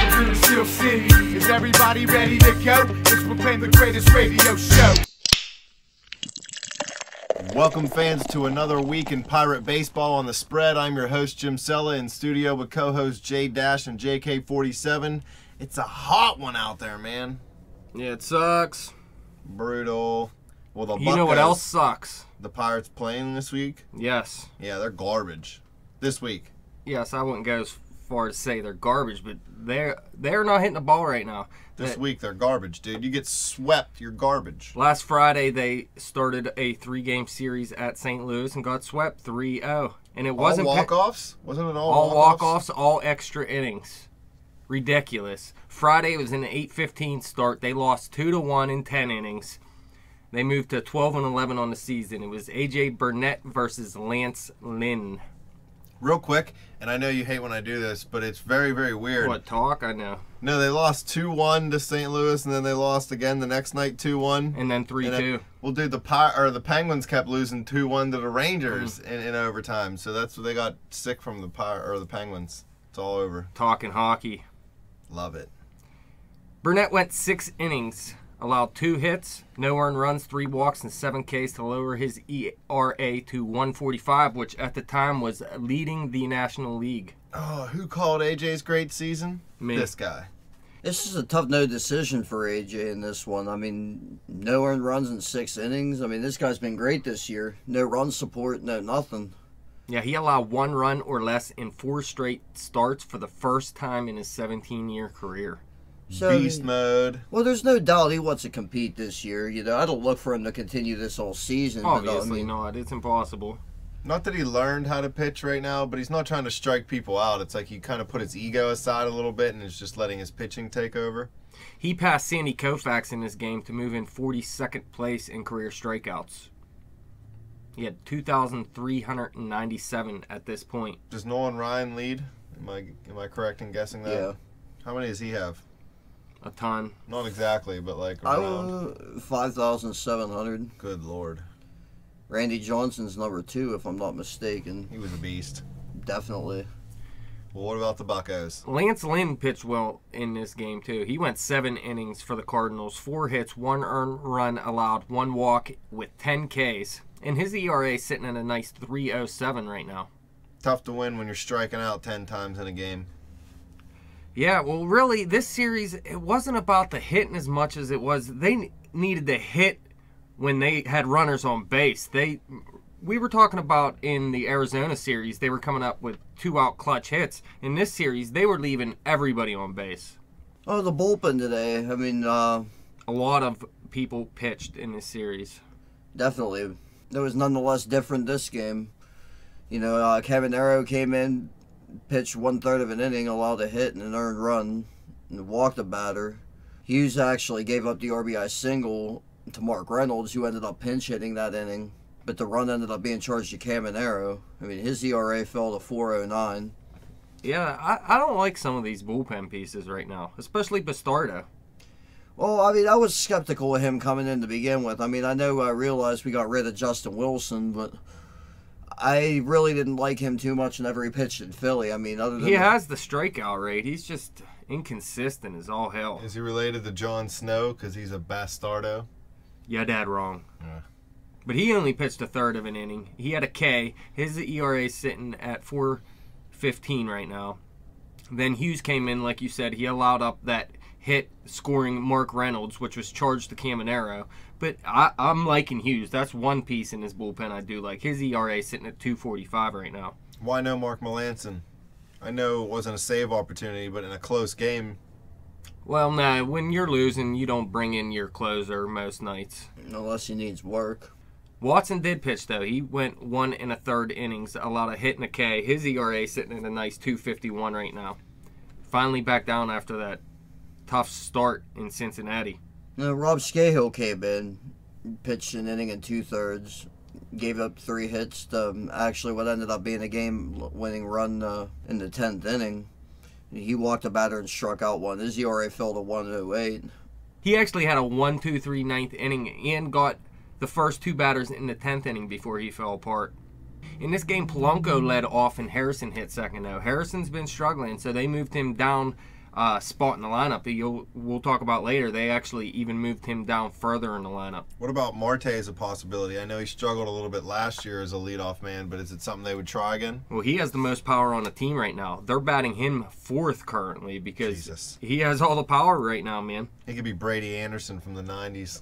from Steel City. Is everybody ready to go? Let's proclaim the greatest radio show. Welcome, fans, to another week in Pirate Baseball on the Spread. I'm your host, Jim Sella, in studio with co-hosts JDash and JK-47. It's a hot one out there, man. Yeah, it sucks. Brutal. Well, You know what else sucks? The Pirates playing this week? Yes. Yeah, they're garbage. This week. Yes, I wouldn't go as far as say they're garbage, but they're not hitting the ball right now. This week they're garbage, dude. You get swept, you're garbage. Last Friday they started a 3-game series at St. Louis and got swept 3-0. And it wasn't all walk-offs? Wasn't it all walk-offs, all extra innings. Ridiculous. Friday was an 8-15 start. They lost 2-1 in 10 innings. They moved to 12-11 on the season. It was A.J. Burnett versus Lance Lynn. Real quick, and I know you hate when I do this, but it's very, very weird. What, talk? I know. No, they lost 2-1 to St. Louis, and then they lost again the next night 2-1. And then 3-2. Well, dude, the Penguins kept losing 2-1 to the Rangers in overtime, so that's what they got sick from the Penguins. It's all over. Talking hockey. Love it. Burnett went 6 innings, allowed 2 hits, no earned runs, 3 walks, and 7 Ks to lower his ERA to 1.45, which at the time was leading the National League. Oh, who called AJ's great season? Me. This guy. This is a tough no decision for AJ in this one. I mean, no earned runs in 6 innings. I mean, this guy's been great this year. No run support, no nothing. Yeah, he allowed 1 run or less in 4 straight starts for the first time in his 17-year career. So, beast mode. Well, there's no doubt he wants to compete this year. You know, I don't look for him to continue this whole season. Obviously not. It's impossible. Not that he learned how to pitch right now, but he's not trying to strike people out. It's like he kind of put his ego aside a little bit and is just letting his pitching take over. He passed Sandy Koufax in this game to move in 42nd place in career strikeouts. He had 2,397 at this point. Does Nolan Ryan lead? Am I correct in guessing that? Yeah. How many does he have? A ton. Not exactly, but like around 5,700. Good Lord. Randy Johnson's number 2, if I'm not mistaken. He was a beast. Definitely. Well, what about the Buccos? Lance Lynn pitched well in this game, too. He went 7 innings for the Cardinals, 4 hits, 1 earned run allowed, 1 walk with 10 Ks. And his ERA is sitting at a nice 3.07 right now. Tough to win when you're striking out 10 times in a game. Yeah, well, really, this series, it wasn't about the hitting as much as it was they needed to hit when they had runners on base. We were talking about in the Arizona series, they were coming up with 2-out clutch hits. In this series, they were leaving everybody on base. Oh, the bullpen today. I mean, a lot of people pitched in this series. Definitely. It was nonetheless different this game. You know, Caminero came in, pitched 1/3 of an inning, allowed a hit and an earned run, and walked a batter. Hughes actually gave up the RBI single to Mark Reynolds, who ended up pinch hitting that inning, but the run ended up being charged to Caminero. I mean, his ERA fell to 4.09. Yeah, I don't like some of these bullpen pieces right now, especially Bastardo. Well, I mean, I was skeptical of him coming in to begin with. I mean, I realized we got rid of Justin Wilson, but I really didn't like him too much whenever he pitched in Philly. I mean, other than he has the strikeout rate. He's just inconsistent as all hell. Is he related to Jon Snow because he's a Bastardo? Yeah, Dad, wrong. Yeah. But he only pitched 1/3 of an inning. He had a K. His ERA is sitting at 4.15 right now. Then Hughes came in, like you said. He allowed up that hit scoring Mark Reynolds, which was charged to Caminero. But I'm liking Hughes. That's one piece in his bullpen I do like. His ERA is sitting at 2.45 right now. Why no Mark Melancon? I know it wasn't a save opportunity, but in a close game. Well, no, when you're losing, you don't bring in your closer most nights. Unless he needs work. Watson did pitch, though. He went 1 1/3 innings, allowed a hit and a K. His ERA is sitting at a nice 2.51 right now. Finally back down after that tough start in Cincinnati. Now, Rob Scahill came in, pitched an inning and 2/3, gave up 3 hits to actually what ended up being a game-winning run in the 10th inning. He walked a batter and struck out 1. His ERA fell to 1.08. He actually had a 1-2-3 ninth inning and got the first 2 batters in the 10th inning before he fell apart. In this game, Polanco led off and Harrison hit second, though. Harrison's been struggling, so they moved him down spot in the lineup. We'll talk about later. They actually even moved him down further in the lineup. What about Marte as a possibility? I know he struggled a little bit last year as a leadoff man, but is it something they would try again? Well, he has the most power on the team right now. They're batting him 4th currently because Jesus. he has all the power right now, man. He could be Brady Anderson from the 90s.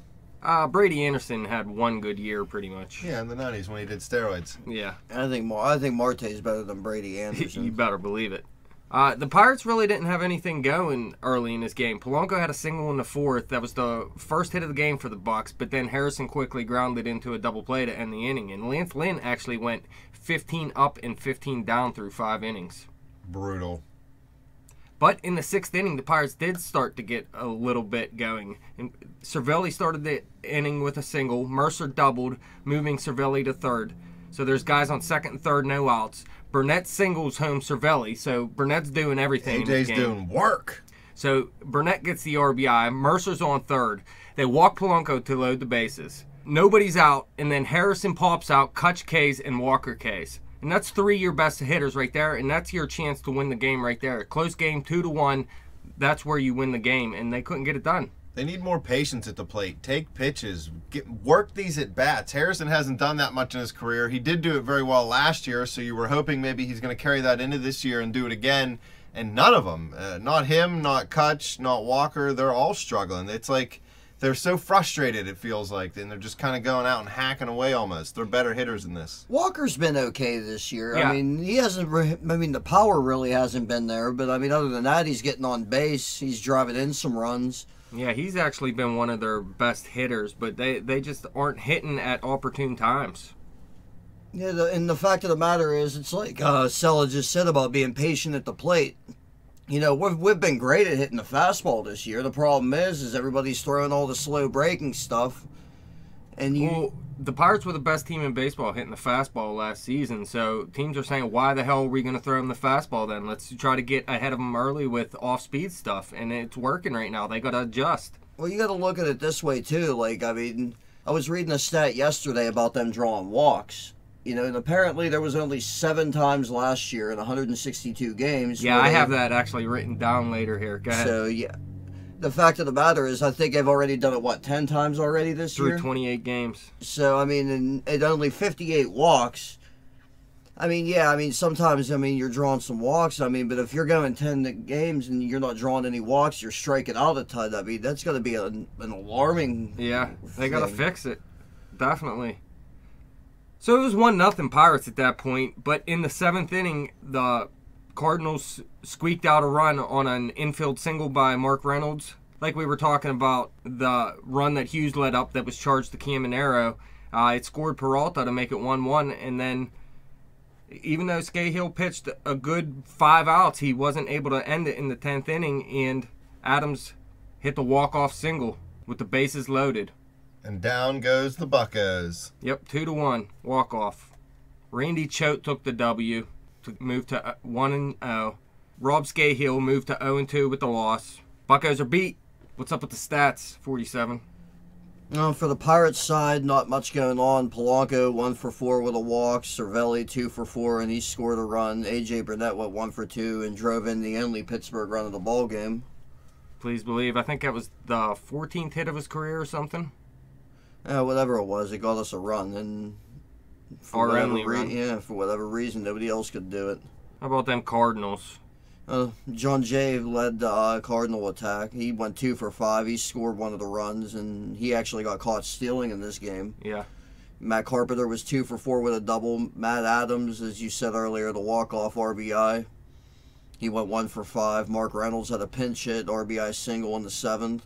Brady Anderson had one good year, pretty much. Yeah, in the 90s when he did steroids. Yeah. I think Marte's better than Brady Anderson. You better believe it. The Pirates really didn't have anything going early in this game. Polanco had a single in the 4th. That was the first hit of the game for the Bucks, but then Harrison quickly grounded into a double play to end the inning. And Lance Lynn actually went 15 up and 15 down through 5 innings. Brutal. But in the 6th inning, the Pirates did start to get a little bit going. And Cervelli started the inning with a single. Mercer doubled, moving Cervelli to 3rd. So there's guys on 2nd and 3rd, no outs. Burnett singles home Cervelli, so Burnett's doing everything in this game. AJ's doing work. So Burnett gets the RBI. Mercer's on 3rd. They walk Polanco to load the bases. Nobody's out, and then Harrison pops out, Kutch K's, and Walker K's. And that's 3 of your best hitters right there, and that's your chance to win the game right there. Close game, 2-1. That's where you win the game, and they couldn't get it done. They need more patience at the plate. Take pitches. Work these at bats. Harrison hasn't done that much in his career. He did do it very well last year, so you were hoping maybe he's going to carry that into this year and do it again. And none of them, not him, not Kutch, not Walker, they're all struggling. It's like they're so frustrated, it feels like, and they're just kind of going out and hacking away almost. They're better hitters than this. Walker's been okay this year. Yeah. I mean, he hasn't. The power really hasn't been there. But I mean, other than that, he's getting on base. He's driving in some runs. Yeah, he's actually been one of their best hitters, but they just aren't hitting at opportune times. Yeah, and the fact of the matter is, it's like Sella just said about being patient at the plate. You know, we've been great at hitting the fastball this year. The problem is everybody's throwing all the slow breaking stuff. And Well, the Pirates were the best team in baseball hitting the fastball last season, so teams are saying, why the hell are we going to throw them the fastball then? Let's try to get ahead of them early with off-speed stuff, and it's working right now. They got to adjust. Well, you got to look at it this way, too. Like, I mean, I was reading a stat yesterday about them drawing walks. You know, and apparently there was only 7 times last year in 162 games. Yeah, I have that actually written down later here. Go ahead. So, yeah. The fact of the matter is, I think they've already done it, 10 times already this year? Through 28 games. So, I mean, and only 58 walks. I mean, yeah, I mean, sometimes, you're drawing some walks. I mean, but if you're going 10 games and you're not drawing any walks, you're striking out a ton. I mean, that's going to be an alarming Yeah, they got to thing. fix it. Definitely. So it was 1-0 Pirates at that point, but in the 7th inning, the Cardinals squeaked out a run on an infield single by Mark Reynolds. Like we were talking about, the run that Hughes led up that was charged to Caminero, it scored Peralta to make it 1-1, and then even though Scahill pitched a good 5 outs, he wasn't able to end it in the 10th inning, and Adams hit the walk-off single with the bases loaded. And down goes the Buccos. Yep, 2-1 walk-off. Randy Choate took the W to move to 1-0. Rob Scahill moved to 0-2 with the loss. Buccos are beat. What's up with the stats, 47? For the Pirates side, not much going on. Polanco 1 for 4 with a walk. Cervelli 2 for 4, and he scored a run. AJ Burnett went 1 for 2 and drove in the only Pittsburgh run of the ball game. Please believe. I think that was the 14th hit of his career or something. Whatever it was, it got us a run, and Our only run. Yeah, for whatever reason, nobody else could do it. How about them Cardinals? John Jay led the Cardinal attack. He went 2 for 5. He scored one of the runs, and he actually got caught stealing in this game. Yeah. Matt Carpenter was 2 for 4 with a double. Matt Adams, as you said earlier, the walk-off RBI. He went 1 for 5. Mark Reynolds had a pinch hit RBI single in the 7th.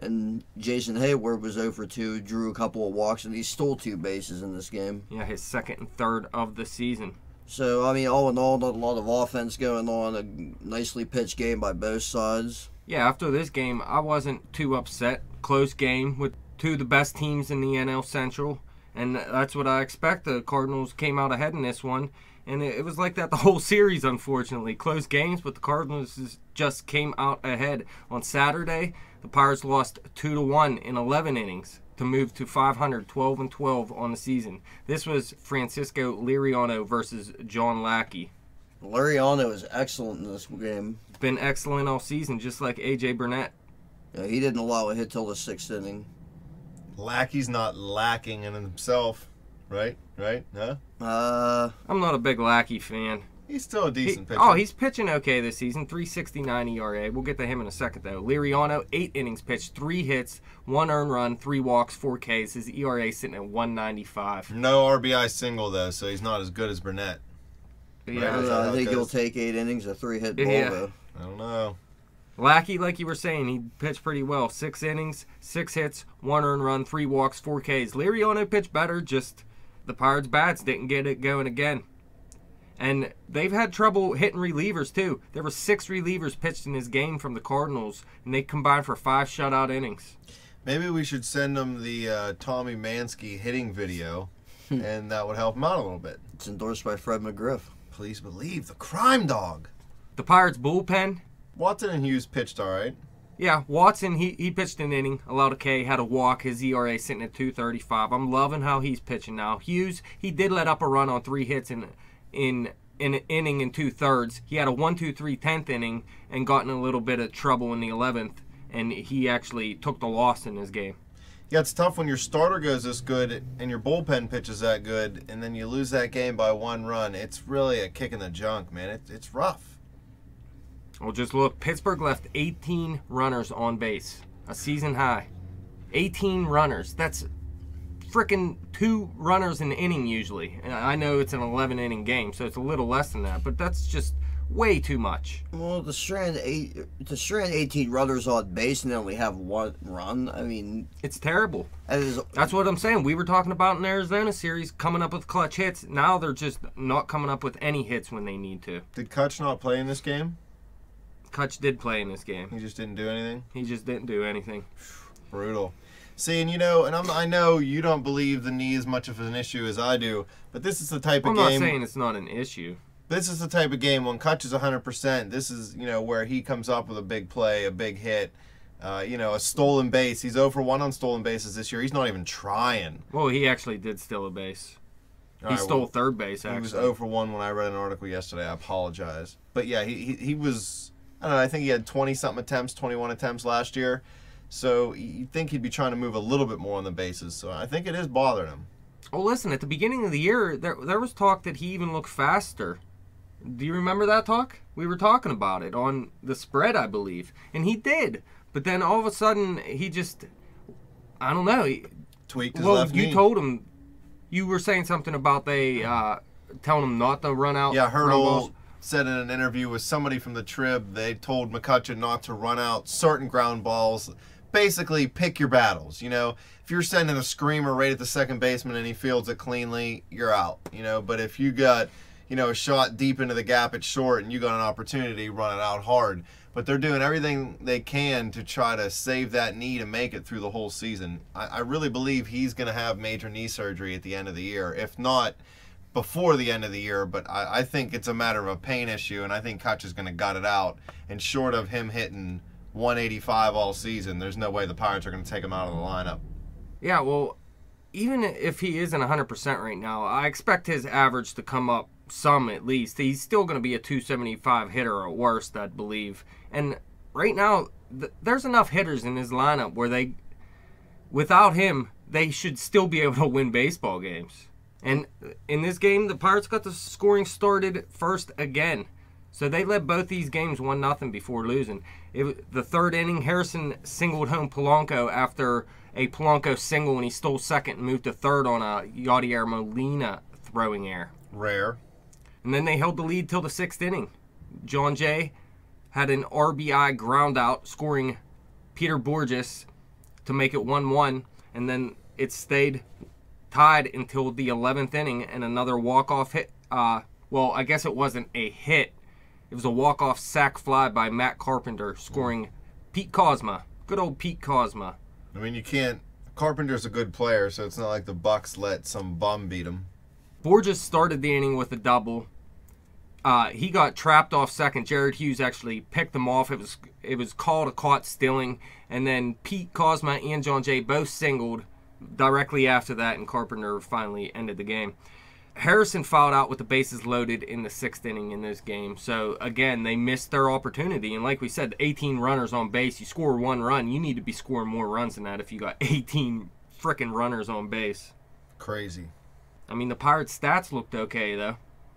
And Jason Hayward was 0 for 2, drew a couple of walks, and he stole 2 bases in this game. Yeah, his 2nd and 3rd of the season. So, I mean, all in all, not a lot of offense going on. A nicely pitched game by both sides. Yeah, after this game, I wasn't too upset. Close game with 2 of the best teams in the NL Central. And that's what I expect. The Cardinals came out ahead in this one. And it was like that the whole series, unfortunately. Close games, but the Cardinals just came out ahead. On Saturday, the Pirates lost 2-1 in 11 innings to move to 500, 12-12 on the season. This was Francisco Liriano versus John Lackey. Liriano is excellent in this game. Been excellent all season, just like A.J. Burnett. Yeah, he didn't allow a hit till the 6th inning. Lackey's not lacking in himself, right? Right? Huh? I'm not a big Lackey fan. He's still a decent pitcher. Oh, he's pitching okay this season. 3.69 ERA. We'll get to him in a second, though. Liriano, 8 innings pitched, 3 hits, 1 earned run, 3 walks, 4 Ks. His ERA sitting at 1.95. No RBI single, though, so he's not as good as Burnett. Yeah, Right. I think he'll take 8 innings, a 3-hit ball, though. I don't know. Lackey, like you were saying, he pitched pretty well. 6 innings, 6 hits, 1 earned run, 3 walks, 4 Ks. Liriano pitched better, just the Pirates' bats didn't get it going again. And they've had trouble hitting relievers, too. There were 6 relievers pitched in this game from the Cardinals, and they combined for 5 shutout innings. Maybe we should send them the Tommy Mansky hitting video, and that would help him out a little bit. It's endorsed by Fred McGriff. Please believe the crime dog. The Pirates' bullpen, Watson and Hughes pitched all right. yeah, Watson, he pitched an inning, allowed a K, had a walk. His ERA sitting at 2.35. I'm loving how he's pitching now. Hughes, he did let up a run on 3 hits in an inning and 2/3. He had a 1-2-3 10th inning and got in a little bit of trouble in the 11th, and he actually took the loss in this game. Yeah, it's tough when your starter goes this good and your bullpen pitches that good, and then you lose that game by 1 run. It's really a kick in the junk, man. It's rough. Well, just look, Pittsburgh left 18 runners on base, a season high. 18 runners. That's freaking 2 runners an inning usually. And I know it's an 11-inning game, so it's a little less than that, but that's just way too much. Well, to strand 18 runners on base and then only have 1 run, I mean, It's terrible. that's That's what I'm saying. We were talking about in the Arizona series, coming up with clutch hits. Now they're just not coming up with any hits when they need to. Did Kutch not play in this game? Kutch did play in this game. He just didn't do anything? He just didn't do anything. Brutal. See, and I know you don't believe the knee as much of an issue as I do, but this is the type of I'm game. not saying it's not an issue. This is the type of game when Kutch is 100%. This is where he comes up with a big play, a big hit, a stolen base. He's 0 for 1 on stolen bases this year. He's not even trying. Well, he actually did steal a base. All He right, stole well, third base, actually. He was 0 for 1 when I read an article yesterday. I apologize, but yeah, he was. I don't know. I think he had 20-something attempts, 21 attempts last year. So you'd think he'd be trying to move a little bit more on the bases. So I think it is bothering him. Oh, listen, at the beginning of the year, there was talk that he even looked faster. Do you remember that talk? We were talking about it on the spread, I believe. And he did. But then all of a sudden, he just, I don't know. Tweaked his left knee. You told him, you were saying something about they telling him not to run out. Yeah, ground balls. Hurdle said in an interview with somebody from the Trib, they told McCutcheon not to run out certain ground balls. Basically, pick your battles. If you're sending a screamer right at the second baseman and he fields it cleanly, you're out. But if you got, a shot deep into the gap at short and you got an opportunity, run it out hard. But they're doing everything they can to try to save that knee to make it through the whole season. I really believe he's going to have major knee surgery at the end of the year, if not before the end of the year. But I think it's a matter of a pain issue, and I think Kutch is going to gut it out. And short of him hitting 185 all season, there's no way the Pirates are going to take him out of the lineup. Yeah, well, even if he isn't 100% right now, I expect his average to come up some at least. He's still going to be a 275 hitter at worst, I believe. And right now, there's enough hitters in his lineup where without him, they should still be able to win baseball games. And in this game, the Pirates got the scoring started first again. So they led both these games 1-0 before losing. The third inning, Harrison singled home Polanco after a Polanco single, and he stole second and moved to third on a Yadier Molina throwing error. Rare. And then they held the lead till the 6th inning. John Jay had an RBI ground out, scoring Peter Borges to make it 1-1. And then it stayed tied until the 11th inning, and another walk-off hit. Well, I guess it wasn't a hit. It was a walk-off sac fly by Matt Carpenter, scoring Pete Kozma. Good old Pete Kozma. I mean, you can't. Carpenter's a good player, so it's not like the Bucks let some bum beat him. Borges started the inning with a double. He got trapped off second. Jared Hughes actually picked him off. It was called a caught stealing. And then Pete Kozma and John Jay both singled directly after that, and Carpenter finally ended the game. Harrison fouled out with the bases loaded in the 6th inning in this game. So, again, they missed their opportunity. And like we said, 18 runners on base. You score 1 run, you need to be scoring more runs than that if you got 18 frickin' runners on base. Crazy. I mean, the Pirates' stats looked okay, though.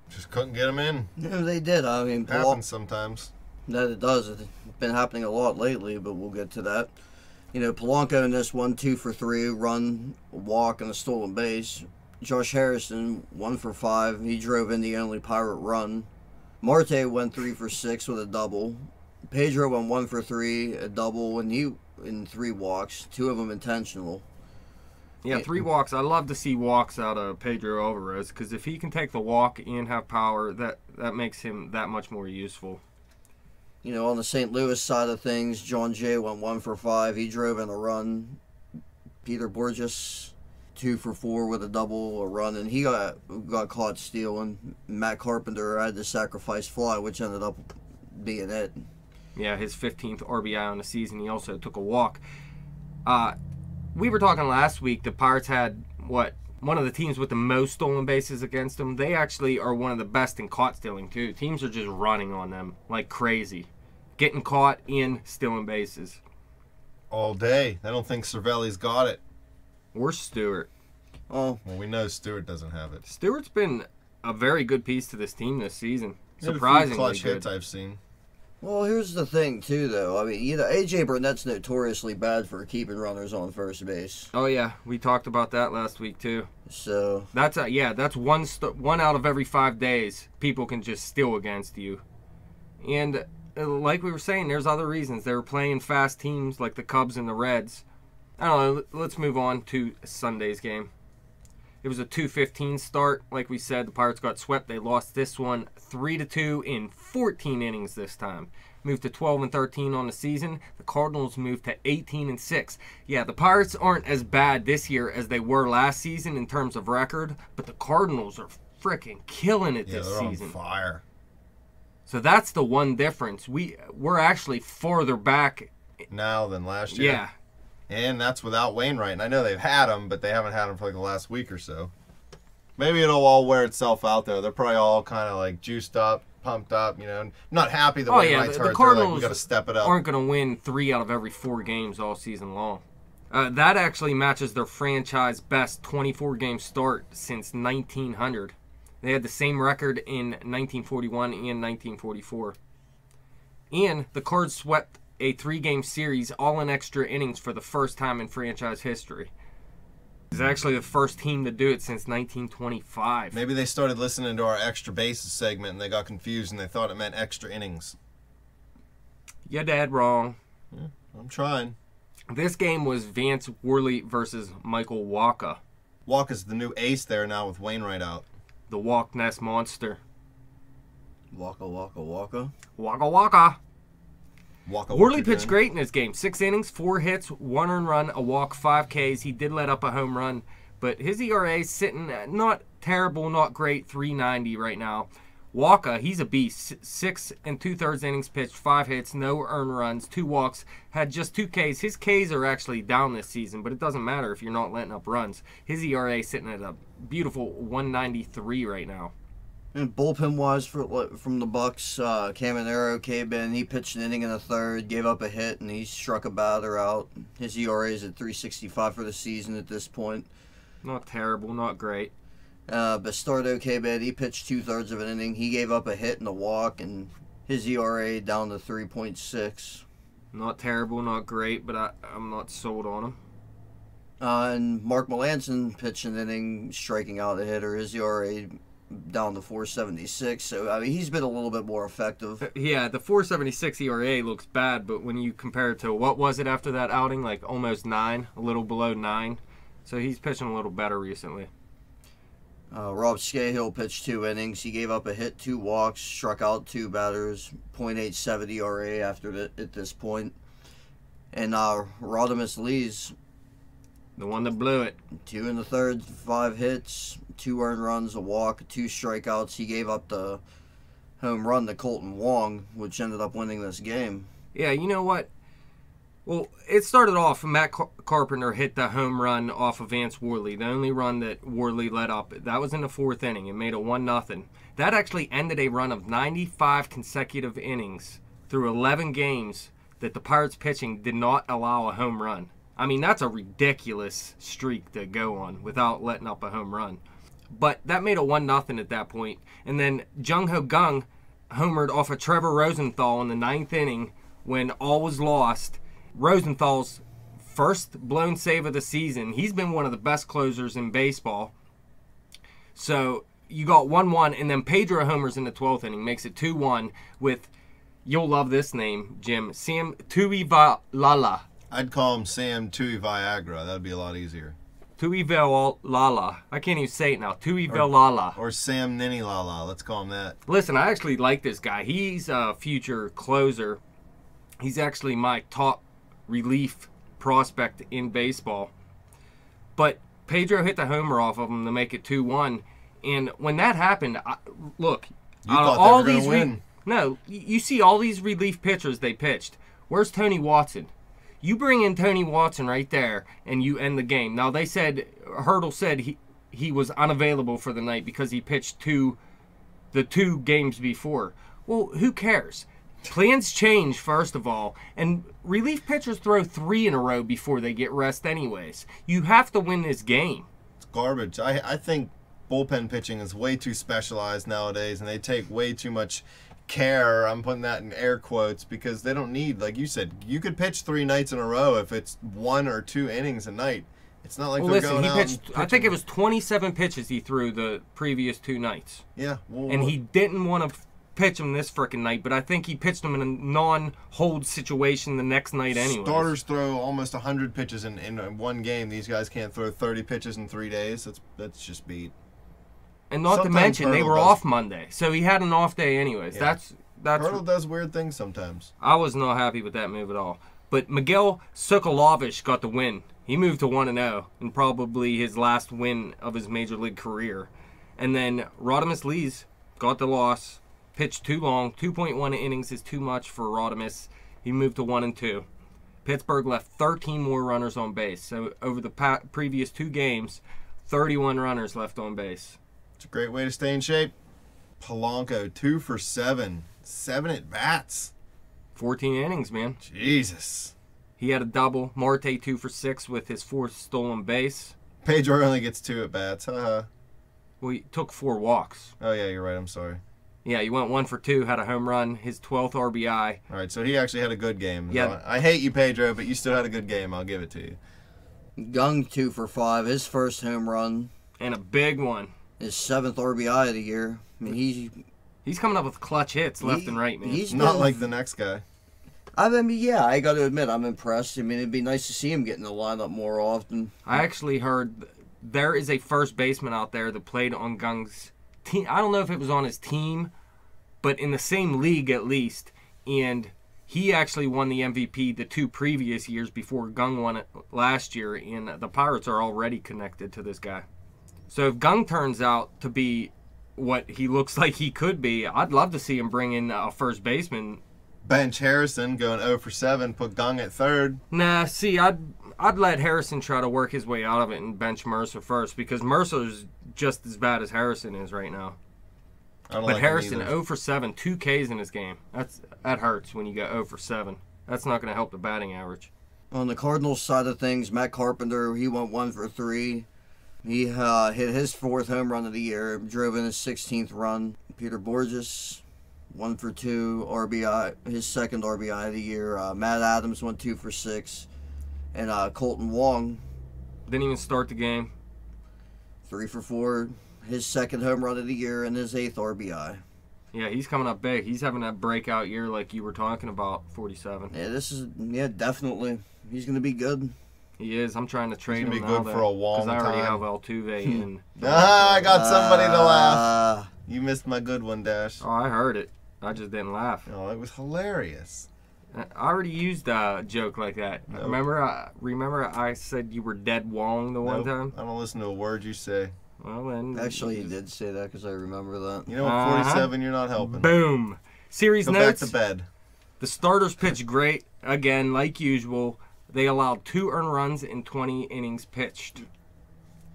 Just couldn't get them in. No, they did. I mean, Happens sometimes. That it does. It's been happening a lot lately, but we'll get to that. Polanco in this one, 2 for 3, run, a walk, and a stolen base. Josh Harrison, 1 for 5. He drove in the only Pirate run. Marte went 3 for 6 with a double. Pedro went 1 for 3, a double, and he in 3 walks, 2 of them intentional. Yeah, 3 walks. I love to see walks out of Pedro Alvarez because if he can take the walk and have power, that makes him that much more useful. On the St. Louis side of things, John Jay went 1 for 5. He drove in a run. Peter Borges, 2 for 4 with a double, a run, and he got caught stealing. Matt Carpenter had the sacrifice fly, which ended up being it. Yeah, his 15th RBI on the season. He also took a walk. We were talking last week, the Pirates had, one of the teams with the most stolen bases against them. They actually are one of the best in caught stealing, too. Teams are just running on them like crazy. Getting caught in stealing bases. All day. I don't think Cervelli's got it. Or Stewart. Oh, Well, we know Stewart doesn't have it. Stewart's been a very good piece to this team this season. He had a few Surprisingly clutch good. hits I've seen. well, here's the thing, too, though. I mean, A.J. Burnett's notoriously bad for keeping runners on first base. Oh, yeah. We talked about that last week, too. So, That's one out of every 5 days people can just steal against you. And like we were saying, there's other reasons. They were playing fast teams like the Cubs and the Reds. I don't know. Let's move on to Sunday's game. It was a 2-15 start. Like we said, the Pirates got swept. They lost this one 3-2 in 14 innings this time. Moved to 12-13 on the season. The Cardinals moved to 18-6. Yeah, the Pirates aren't as bad this year as they were last season in terms of record, but the Cardinals are freaking killing it this they're season. on fire. So that's the one difference. We're actually farther back. Now than last year. Yeah. And that's without Wainwright. And I know they've had him, but they haven't had him for like the last week or so. Maybe it'll all wear itself out, though. They're probably all kind of like juiced up, pumped up, not happy that Wainwright's hurt. The Cardinals They're like, we got to step it up. aren't going to win 3 out of every 4 games all season long. That actually matches their franchise best 24-game start since 1900. They had the same record in 1941 and 1944. And the Cards swept a 3-game series all in extra innings for the first time in franchise history. It's actually the first team to do it since 1925. Maybe they started listening to our extra bases segment and they got confused and they thought it meant extra innings. You're dead wrong. Yeah, I'm trying. This game was Vance Worley versus Michael Wacha, Walker's the new ace there now with Wainwright out. the Walk Ness monster. Waka, waka, waka. Waka Waka. Walker Worley pitched great in this game. 6 innings, 4 hits, 1 earned run, a walk, 5 Ks. He did let up a home run, but his ERA is sitting at not terrible, not great, 3.90 right now. Waka, he's a beast. 6 2/3 innings pitched, 5 hits, no earned runs, 2 walks, had just 2 Ks. His Ks are actually down this season, but it doesn't matter if you're not letting up runs. His ERA is sitting at a beautiful 1.93 right now. And bullpen-wise from the Bucks, Caminero came in. He pitched an inning in the 3rd, gave up a hit, and he struck a batter out. His ERA is at 3.65 for the season at this point. Not terrible, not great. Bastardo came in. He pitched 2/3 of an inning. He gave up a hit and a walk, and his ERA down to 3.6. Not terrible, not great, but I'm not sold on him. And Mark Melancon pitched an inning, striking out a hitter. His ERA down to 4.76. So, I mean, he's been a little bit more effective. Yeah, the 4.76 ERA looks bad, but when you compare it to what was it after that outing, like almost 9, a little below 9. So he's pitching a little better recently. Rob Scahill pitched 2 innings. He gave up a hit, 2 walks, struck out 2 batters, .87 ERA at this point. And Rodimus Lees, The one that blew it. 2 in the 3rd, 5 hits, 2 earned runs, a walk, 2 strikeouts. He gave up the home run to Colton Wong, which ended up winning this game. Yeah, you know what? Well, it started off, Matt Carpenter hit the home run off of Vance Worley, the only run that Worley let up. That was in the 4th inning. It made it 1-0. That actually ended a run of 95 consecutive innings through 11 games that the Pirates pitching did not allow a home run. I mean, that's a ridiculous streak to go on without letting up a home run. But that made it 1-0 at that point. And then Jung-Ho Kang homered off of Trevor Rosenthal in the 9th inning when all was lost. Rosenthal's first blown save of the season. He's been one of the best closers in baseball. So you got 1-1, and then Pedro homers in the 12th inning, makes it 2-1 with, you'll love this name, Jim, Sam Tuivalala. I'd call him Sam Tui Viagra. That'd be a lot easier. Tuivalala. I can't even say it now. Tuivalala. Or Sam Ninny Lala. Let's call him that. Listen, I actually like this guy. He's a future closer. He's actually my top relief prospect in baseball. But Pedro hit the homer off of him to make it 2-1. And when that happened, look, you thought they were going to win. No, you see all these relief pitchers they pitched. Where's Tony Watson? You bring in Tony Watson right there, and you end the game. Now, they said, Hurdle said he was unavailable for the night because he pitched the 2 games before. Well, who cares? Plans change, first of all, and relief pitchers throw 3 in a row before they get rest anyways. You have to win this game. It's garbage. I think bullpen pitching is way too specialized nowadays, and they take way too much care. I'm putting that in air quotes because they don't need, like you said, you could pitch 3 nights in a row if it's 1 or 2 innings a night. It's not like they're going out pitched, I think it was 27 pitches he threw the previous 2 nights. Yeah. Well, and he didn't want to pitch him this frickin' night, but I think he pitched him in a non-hold situation the next night anyway. Starters throw almost 100 pitches in one game. These guys can't throw 30 pitches in 3 days. That's just beat. And not Sometimes to mention, Hurdle they were off Monday, so he had an off day anyways. Yeah. That's Hurdle does weird things sometimes. I was not happy with that move at all. But Miguel Sokolovic got the win. He moved to 1-0, and probably his last win of his major league career. And then Rodimus Lees got the loss. Pitched too long. 2.1 innings is too much for Rodimus. He moved to 1-2. Pittsburgh left 13 more runners on base. So over the previous 2 games, 31 runners left on base. It's a great way to stay in shape. Polanco, 2 for 7. 7 at bats. 14 innings, man. Jesus. He had a double. Marte 2 for 6 with his 4th stolen base. Pedro only gets 2 at bats. Well, he took 4 walks. Oh, yeah, you're right. I'm sorry. Yeah, he went 1 for 2, had a home run, his 12th RBI. All right, so he actually had a good game. Yeah. I hate you, Pedro, but you still had a good game. I'll give it to you. Kang 2 for 5, his first home run. And a big one. His 7th RBI of the year. I mean, he's coming up with clutch hits left and right, man. He's not like the next guy. I mean, yeah, I got to admit, I'm impressed. I mean, it'd be nice to see him get in the lineup more often. I actually heard there is a first baseman out there that played on Kang's team. I don't know if it was on his team, but in the same league at least. And he actually won the MVP the 2 previous years before Kang won it last year. And the Pirates are already connected to this guy. So if Kang turns out to be what he looks like he could be, I'd love to see him bring in a first baseman. Bench Harrison going 0 for 7, put Kang at 3rd. Nah, see, I'd let Harrison try to work his way out of it and bench Mercer first because Mercer's just as bad as Harrison is right now. But Harrison 0 for 7, 2 Ks in his game. That hurts when you go 0 for 7. That's not going to help the batting average. On the Cardinals side of things, Matt Carpenter, he went 1 for 3. He hit his 4th home run of the year, drove in his 16th run. Peter Borges, 1 for 2 RBI, his 2nd RBI of the year. Matt Adams went 2 for 6. And Colton Wong, Didn't even start the game. 3 for 4, his 2nd home run of the year and his 8th RBI. Yeah, he's coming up big. He's having that breakout year like you were talking about, 47. Yeah, definitely. He's going to be good. He is. I'm trying to trade him He's now. gonna be good for a long because I already time. have Altuve in. I got somebody to laugh. You missed my good one, Dash. Oh, I heard it. I just didn't laugh. Oh, it was hilarious. I already used a joke like that. Nope. Remember I said you were dead wrong the one time? I don't listen to a word you say. Well, then. Actually, he did say that because I remember that. You know what, 47, you're not helping. Boom. Series Go notes. back to bed. The starters pitched great. Again, like usual, they allowed 2 earned runs in 20 innings pitched.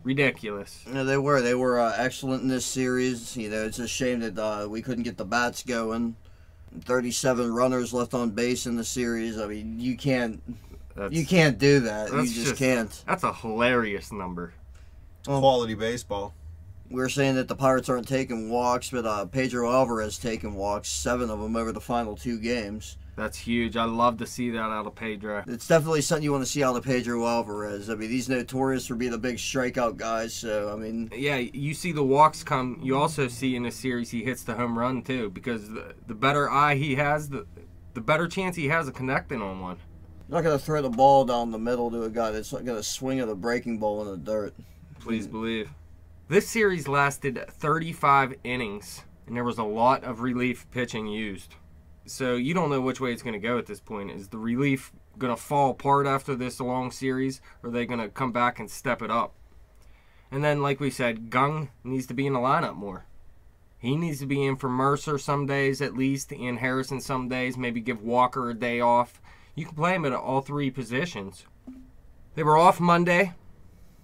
Ridiculous. Yeah, they were excellent in this series. You know, it's a shame that we couldn't get the bats going. 37 runners left on base in the series. I mean, you can't do that. You just can't. That's a hilarious number. Quality baseball. We were saying that the Pirates aren't taking walks, but Pedro Alvarez taking walks, 7 of them over the final 2 games. That's huge. I love to see that out of Pedro. It's definitely something you want to see out of Pedro Alvarez. I mean, he's notorious for being a big strikeout guy, so, I mean... Yeah, you see the walks come. You also see in this series he hits the home run, too, because the better eye he has, the better chance he has of connecting on one. You're not going to throw the ball down the middle to a guy that's not going to swing at a breaking ball in the dirt. Please believe. This series lasted 35 innings, and there was a lot of relief pitching used. So you don't know which way it's going to go at this point. Is the relief going to fall apart after this long series, or are they going to come back and step it up? And then, like we said, Gung needs to be in the lineup more. He needs to be in for Mercer some days at least, and Harrison some days. Maybe give Walker a day off. You can play him at all 3 positions. They were off Monday,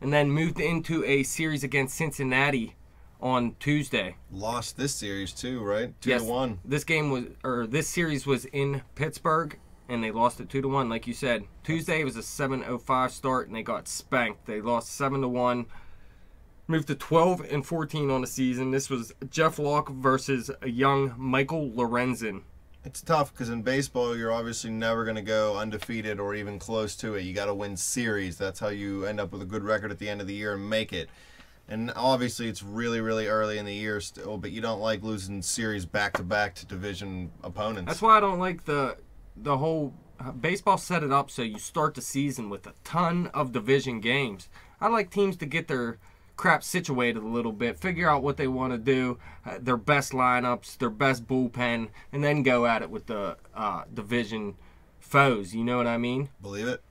and then moved into a series against Cincinnati on Tuesday. Lost this series too, right? 2-1. This series was in Pittsburgh, and they lost it 2-1. Like you said, Tuesday was a 7:05 start, and they got spanked. They lost 7-1. Moved to 12-14 on the season. This was Jeff Locke versus a young Michael Lorenzen. It's tough because in baseball, you're obviously never going to go undefeated or even close to it. You got to win series. That's how you end up with a good record at the end of the year and make it. And obviously, it's really, really early in the year still, but you don't like losing series back-to-back to division opponents. That's why I don't like the whole baseball set it up so you start the season with a ton of division games. I like teams to get their crap situated a little bit, figure out what they want to do, their best lineups, their best bullpen, and then go at it with the division foes. You know what I mean? Believe it.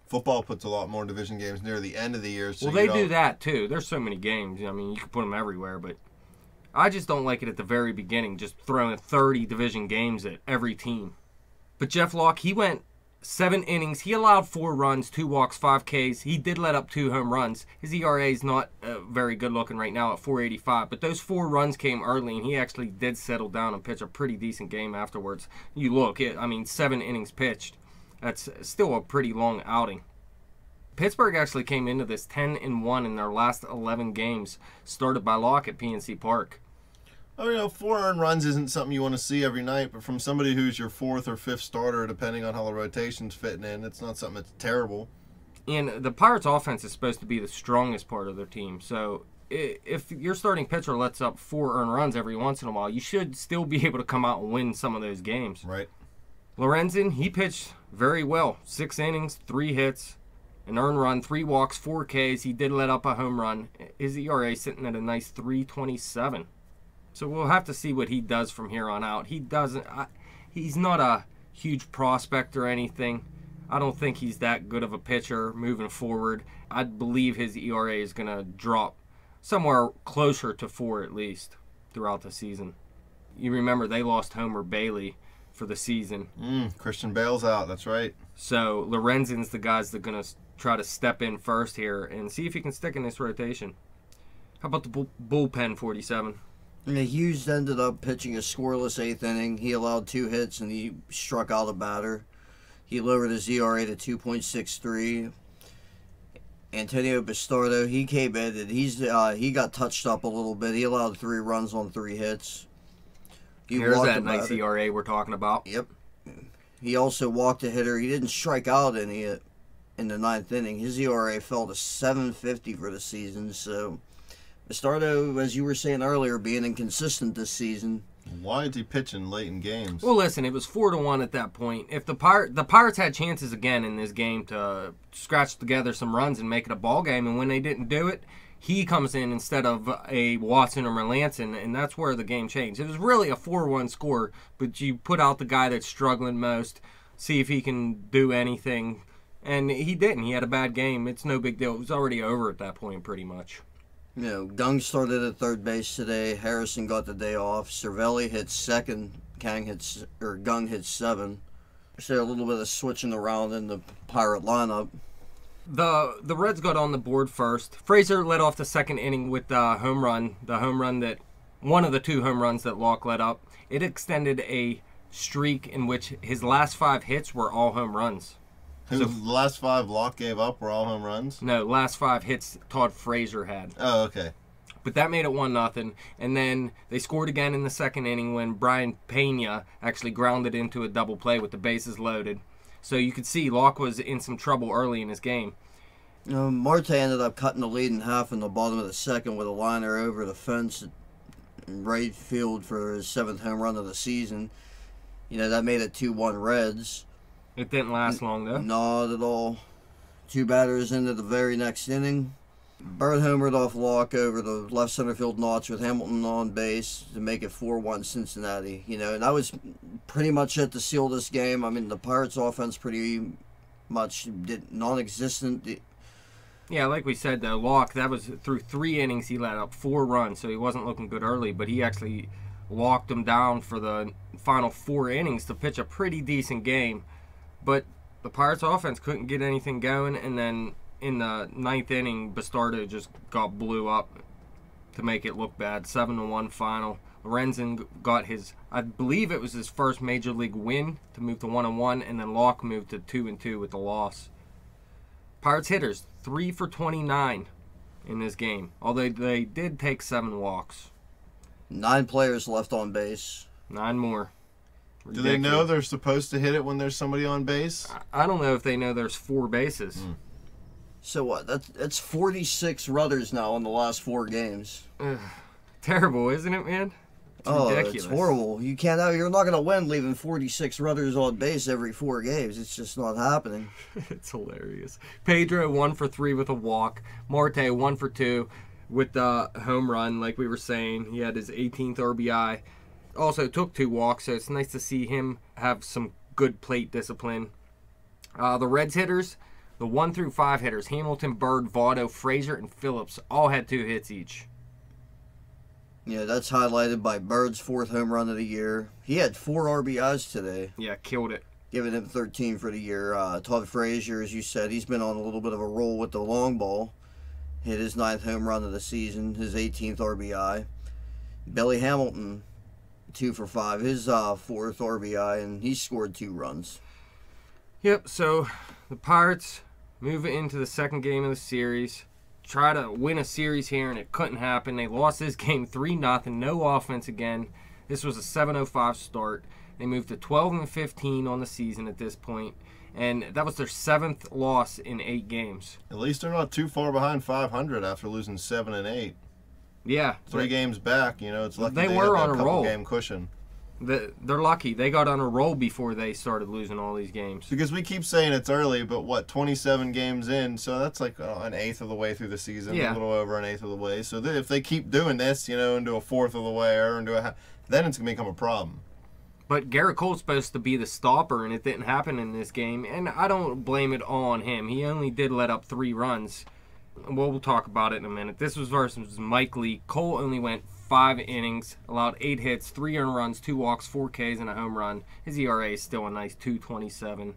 Football puts a lot more division games near the end of the year. So well, they do that too. There's so many games. I mean, you can put them everywhere, but I just don't like it at the very beginning, just throwing 30 division games at every team. But Jeff Locke, he went 7 innings. He allowed 4 runs, 2 walks, 5 Ks. He did let up 2 home runs. His ERA is not very good looking right now at 4.85, but those 4 runs came early, and he actually did settle down and pitch a pretty decent game afterwards. You look, 7 innings pitched. That's still a pretty long outing. Pittsburgh actually came into this 10-1 in their last 11 games, started by Locke at PNC Park. Oh, 4 earned runs isn't something you want to see every night, but from somebody who's your 4th or 5th starter, depending on how the rotation's fitting in, it's not something that's terrible. And the Pirates' offense is supposed to be the strongest part of their team, so if your starting pitcher lets up 4 earned runs every once in a while, you should still be able to come out and win some of those games. Right. Lorenzen, he pitched very well. 6 innings, 3 hits, an earned run, 3 walks, 4 Ks. He did let up a home run. His ERA sitting at a nice 3.27. So we'll have to see what he does from here on out. He's not a huge prospect or anything. I don't think he's that good of a pitcher moving forward. I believe his ERA is going to drop somewhere closer to 4 at least throughout the season. You remember they lost Homer Bailey for the season. Christian Bale's out, that's right. So Lorenzen's the guys that are going to try to step in first here and see if he can stick in this rotation. How about the bullpen, 47? Yeah, Hughes ended up pitching a scoreless 8th inning. He allowed 2 hits and he struck out a batter. He lowered his ERA to 2.63. Antonio Bastardo, he came in and he got touched up a little bit. He allowed 3 runs on 3 hits. Here's that nice ERA we're talking about. Yep. He also walked a hitter. He didn't strike out any in the 9th inning. His ERA fell to 7.50 for the season. So, Bastardo, as you were saying earlier, being inconsistent this season. Why is he pitching late in games? Well, listen, it was 4-1 at that point. If the Pirates had chances again in this game to scratch together some runs and make it a ball game, and when they didn't do it, he comes in instead of a Watson or Melanson, and that's where the game changed. It was really a 4-1 score, but you put out the guy that's struggling most, see if he can do anything, and he didn't. He had a bad game. It's no big deal. It was already over at that point pretty much. Gung started at 3rd base today. Harrison got the day off. Cervelli hit 2nd. Gung hit 7. So a little bit of switching around in the Pirate lineup. The Reds got on the board first. Frazier led off the second inning with the home run. The home run that, one of the 2 home runs that Locke led up. It extended a streak in which his last 5 hits were all home runs. The last 5 Locke gave up were all home runs? No, last 5 hits Todd Frazier had. Oh, okay. But that made it 1-0, and then they scored again in the second inning when Brian Pena actually grounded into a double play with the bases loaded. So you could see Locke was in some trouble early in his game. Marte ended up cutting the lead in half in the bottom of the second with a liner over the fence in right field for his 7th home run of the season. That made it 2-1 Reds. It didn't last long, though. Not at all. 2 batters into the very next inning. Bird homered off Locke over the left center field notch with Hamilton on base to make it 4-1 Cincinnati. And that was pretty much it to seal this game. I mean, the Pirates' offense pretty much non-existent. Yeah, like we said, though, Locke, that was through 3 innings, he let up 4 runs, so he wasn't looking good early, but he actually locked them down for the final 4 innings to pitch a pretty decent game. But the Pirates' offense couldn't get anything going, and then in the 9th inning, Bastardo just got blew up to make it look bad. 7-1 final. Lorenzen got his, I believe it was his first major league win to move to 1-1, and then Locke moved to 2-2 with the loss. Pirates hitters 3 for 29 in this game, although they did take 7 walks. 9 players left on base. 9 more. Do Ridiculous. they know they're supposed to hit it when there's somebody on base? I don't know if they know there's 4 bases. So what? That's 46 runners now in the last 4 games. Terrible, isn't it, man? It's ridiculous. It's horrible. You're not going to win leaving 46 runners on base every 4 games. It's just not happening. It's hilarious. Pedro 1 for 3 with a walk. Marte 1 for 2 with the home run, like we were saying. He had his 18th RBI. Also took 2 walks, so it's nice to see him have some good plate discipline. The Reds hitters, the 1 through 5 hitters, Hamilton, Bird, Votto, Frazier, and Phillips, all had 2 hits each. Yeah, that's highlighted by Bird's 4th home run of the year. He had 4 RBIs today. Yeah, killed it. Giving him 13 for the year. Todd Frazier, as you said, he's been on a little bit of a roll with the long ball. Hit his 9th home run of the season, his 18th RBI. Billy Hamilton, 2 for 5, his 4th RBI, and he scored 2 runs. Yep, so the Pirates move into the second game of the series. Try to win a series here, and it couldn't happen. They lost this game 3-0, no offense again. This was a 7:05 start. They moved to 12-15 on the season at this point, and that was their 7th loss in 8 games. At least they're not too far behind 500 after losing 7 and 8. Yeah. 3 games back, it's lucky They they were had on that a roll. game cushion. They're lucky. They got on a roll before they started losing all these games. Because we keep saying it's early, but 27 games in, so that's like an eighth of the way through the season, Yeah. a little over an eighth of the way. So if they keep doing this, into a fourth of the way or into then it's going to become a problem. But Garrett Cole's supposed to be the stopper, and it didn't happen in this game. And I don't blame it all on him. He only did let up 3 runs. Well, we'll talk about it in a minute. This was versus Mike Lee. Cole only went 5 innings, allowed 8 hits, 3 earned runs, 2 walks, 4 Ks, and a home run. His ERA is still a nice 2.27.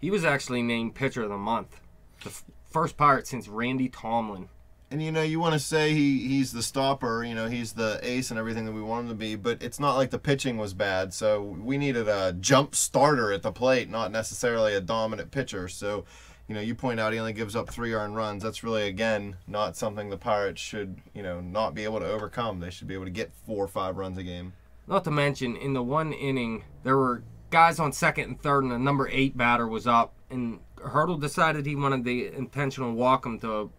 He was actually named Pitcher of the Month. The first Pirate since Randy Tomlin. And you want to say he's the stopper, he's the ace and everything that we want him to be, but it's not like the pitching was bad. So we needed a jump starter at the plate, not necessarily a dominant pitcher. So, you point out he only gives up 3 earned runs. That's really, again, not something the Pirates should, not be able to overcome. They should be able to get 4 or 5 runs a game. Not to mention, in the 1 inning, there were guys on second and third, and the number 8 batter was up. And Hurdle decided he wanted the intentional walk him to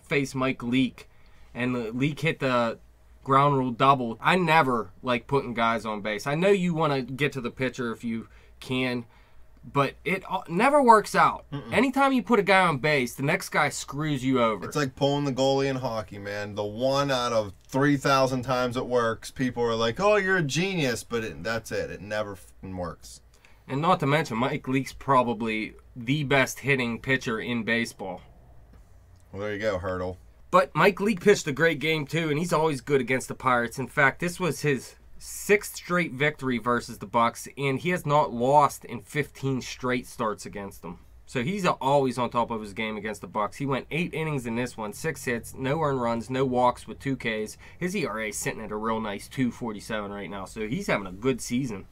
face Mike Leake. And Leake hit the ground rule double. I never like putting guys on base. I know you want to get to the pitcher if you can, but it never works out. Anytime you put a guy on base, the next guy screws you over. It's like pulling the goalie in hockey, man. The 1 out of 3,000 times it works, people are like, oh, you're a genius, but that's it. It never works. And not to mention, Mike Leake's probably the best hitting pitcher in baseball. Well, there you go, Hurdle. But Mike Leake pitched a great game, too, and he's always good against the Pirates. In fact, this was his 6th straight victory versus the Bucks, and he has not lost in 15 straight starts against them. So he's always on top of his game against the Bucks. He went 8 innings in this one, 6 hits, no earned runs, no walks with 2 Ks. His ERA is sitting at a real nice 2.47 right now, so he's having a good season.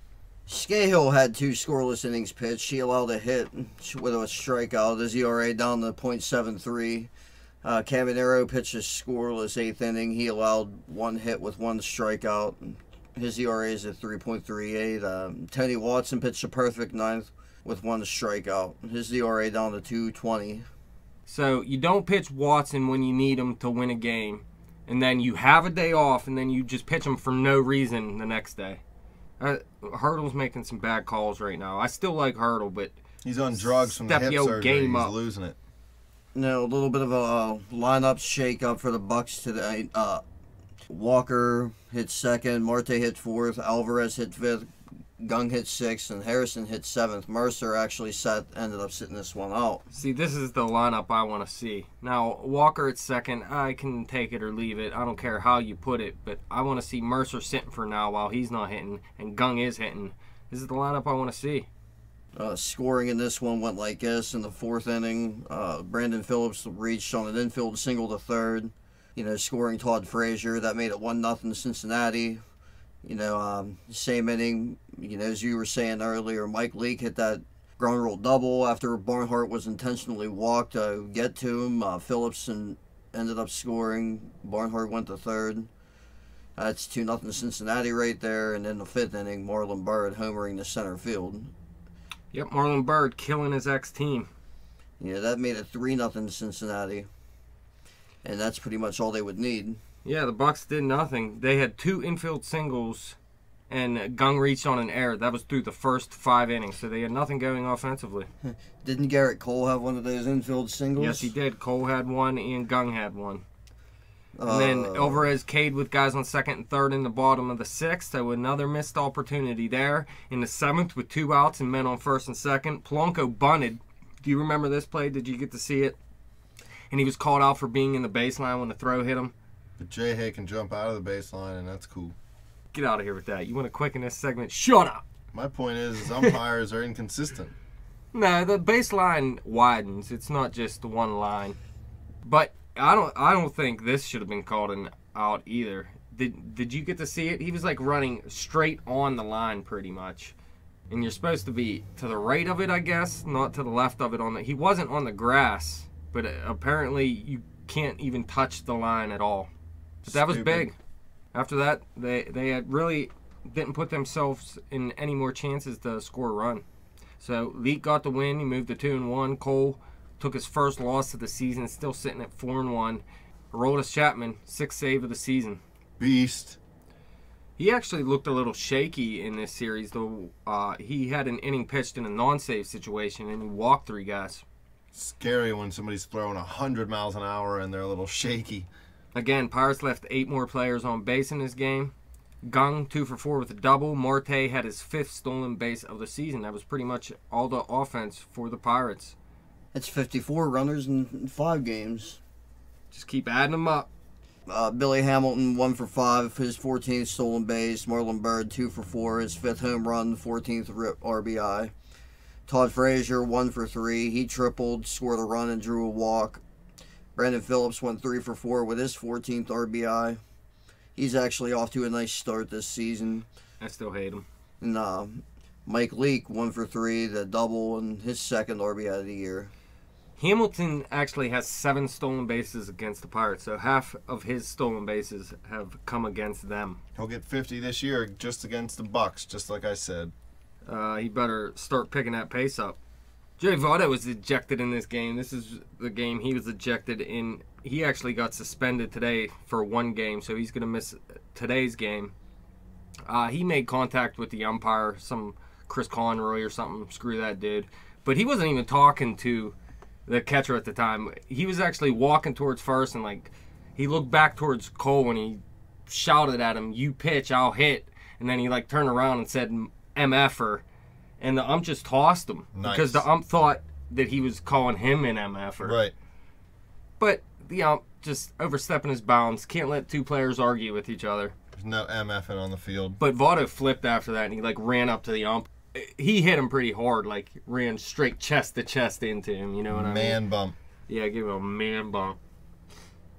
Scahill had 2 scoreless innings pitched. He allowed a hit with a strikeout. His ERA down to .73. Caminero pitched a scoreless 8th inning. He allowed 1 hit with 1 strikeout. His ERA is at 3.38. Tony Watson pitched a perfect 9th with 1 strikeout. His ERA down to 2.20. So you don't pitch Watson when you need him to win a game, and then you have a day off, and then you just pitch him for no reason the next day. Hurdle's making some bad calls right now. I still like Hurdle, but he's on drugs from the hip surgery. He's losing it. No, a little bit of a lineup shake-up for the Bucks today. Walker hit 2nd, Marte hit 4th, Alvarez hit 5th, Gung hit 6th, and Harrison hit 7th. Mercer actually ended up sitting this one out. See, this is the lineup I want to see. Now, Walker at 2nd, I can take it or leave it. I don't care how you put it, but I want to see Mercer sitting for now while he's not hitting, and Gung is hitting. This is the lineup I want to see. Scoring in this one went like this in the 4th inning. Brandon Phillips reached on an infield single to 3rd. Scoring Todd Frazier. That made it 1-0 Cincinnati. Same inning, as you were saying earlier, Mike Leake hit that ground rule double after Barnhart was intentionally walked to get to him. Phillips ended up scoring. Barnhart went to 3rd. That's 2-0 Cincinnati right there. And then the 5th inning, Marlon Byrd homering to center field. Yep, Marlon Byrd killing his ex-team. Yeah, that made it 3-0 Cincinnati. And that's pretty much all they would need. Yeah, the Bucks did nothing. They had 2 infield singles, and Gung reached on an error. That was through the first 5 innings, so they had nothing going offensively. Didn't Garrett Cole have one of those infield singles? Yes, he did. Cole had one, and Gung had one. And then Alvarez Cade with guys on 2nd and 3rd in the bottom of the 6th, so another missed opportunity there. In the 7th with 2 outs and men on 1st and 2nd, Polanco bunted. Do you remember this play? Did you get to see it? And he was called out for being in the baseline when the throw hit him. But J-Hay can jump out of the baseline, and that's cool. Get out of here with that. You want to quicken this segment? Shut up! My point is umpires are inconsistent. No, the baseline widens. It's not just one line. But I don't think this should have been called out either. Did you get to see it? He was like running straight on the line pretty much. And you're supposed to be to the right of it, I guess, not to the left of it. He wasn't on the grass, but apparently you can't even touch the line at all. But that was big. After that, they had really didn't put themselves in any more chances to score a run. So Leake got the win. He moved to 2-1. Cole took his first loss of the season, still sitting at 4-1. Aroldis Chapman, 6th save of the season. Beast. He actually looked a little shaky in this series, though. He had an inning pitched in a non-save situation, and he walked 3 guys. Scary when somebody's throwing 100 miles an hour and they're a little shaky. Again, Pirates left 8 more players on base in this game. Gung, 2 for 4 with a double. Marte had his 5th stolen base of the season. That was pretty much all the offense for the Pirates. That's 54 runners in 5 games. Just keep adding them up. Billy Hamilton, 1 for 5, his 14th stolen base. Marlon Byrd, 2 for 4, his 5th home run, 14th RBI. Todd Frazier, 1 for 3. He tripled, scored a run, and drew a walk. Brandon Phillips went 3 for 4 with his 14th RBI. He's actually off to a nice start this season. I still hate him. And Mike Leake, 1 for 3, the double, and his 2nd RBI of the year. Hamilton actually has 7 stolen bases against the Pirates, so half of his stolen bases have come against them. He'll get 50 this year just against the Bucks, just like I said. He better start picking that pace up. Joey Votto was ejected in this game. This is the game he was ejected in. He actually got suspended today for 1 game, so he's going to miss today's game. He made contact with the umpire, some Chris Conroy or something. Screw that dude. But he wasn't even talking to the catcher at the time. He was actually walking towards first, and he looked back towards Cole when he shouted at him, "You pitch, I'll hit." And then he turned around and said, "MFer." And the ump just tossed him. Nice. Because the ump thought that he was calling him an MFer. Right. But the ump just overstepping his bounds. Can't let 2 players argue with each other. There's no MFing on the field. But Votto flipped after that, and he like ran up to the ump. He hit him pretty hard, like ran straight chest to chest into him. You know what I mean? Man bump. Yeah, give him a man bump.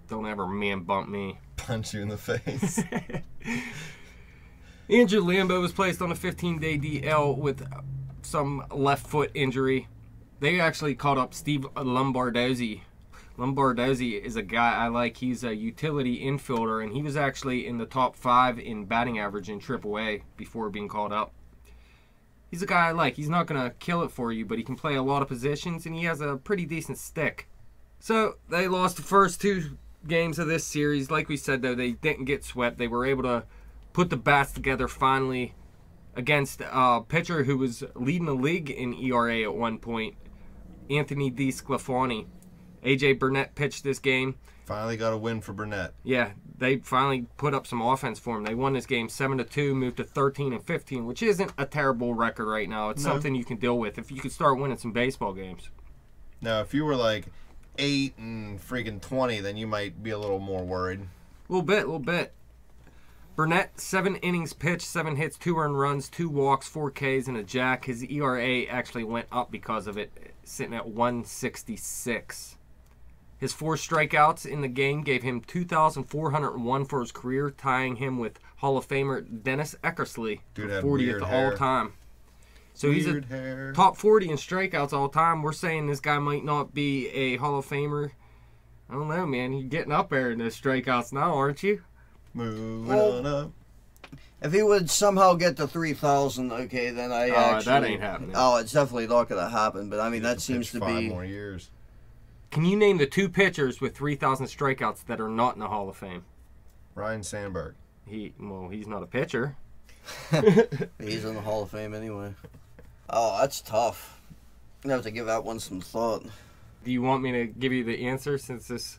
Don't ever man bump me. Punch you in the face. Andrew Lambeau was placed on a 15-day DL with some left foot injury. They actually called up Steve Lombardozzi. Lombardozzi is a guy I like. He's a utility infielder, and he was actually in the top 5 in batting average in AAA before being called up. He's a guy I like. He's not going to kill it for you, but he can play a lot of positions, and he has a pretty decent stick. So they lost the first 2 games of this series. Like we said, though, they didn't get swept. They were able to put the bats together finally against a pitcher who was leading the league in ERA at one point, Anthony DeSclafani. A.J. Burnett pitched this game. Finally got a win for Burnett. Yeah, they finally put up some offense for him. They won this game 7-2, moved to 13-15, which isn't a terrible record right now. It's something you can deal with if you could start winning some baseball games. Now, if you were like 8-20, then you might be a little more worried. A little bit. Burnett, 7 innings pitched, 7 hits, 2 earned runs, 2 walks, 4 Ks, and a jack. His ERA actually went up because of it, sitting at 1.66. His 4 strikeouts in the game gave him 2,401 for his career, tying him with Hall of Famer Dennis Eckersley for 40th all time. So he's a top 40 in strikeouts all time. We're saying this guy might not be a Hall of Famer. I don't know, man. You're getting up there in the strikeouts now, aren't you? Moving on up. If he would somehow get to 3,000, okay, then I actually... that ain't happening. Oh, it's definitely not going to happen, but I mean, that seems to be... 5 more years. Can you name the 2 pitchers with 3,000 strikeouts that are not in the Hall of Fame? Ryan Sandberg. He's not a pitcher. He's in the Hall of Fame anyway. Oh, that's tough. You have to give that one some thought. Do you want me to give you the answer since this...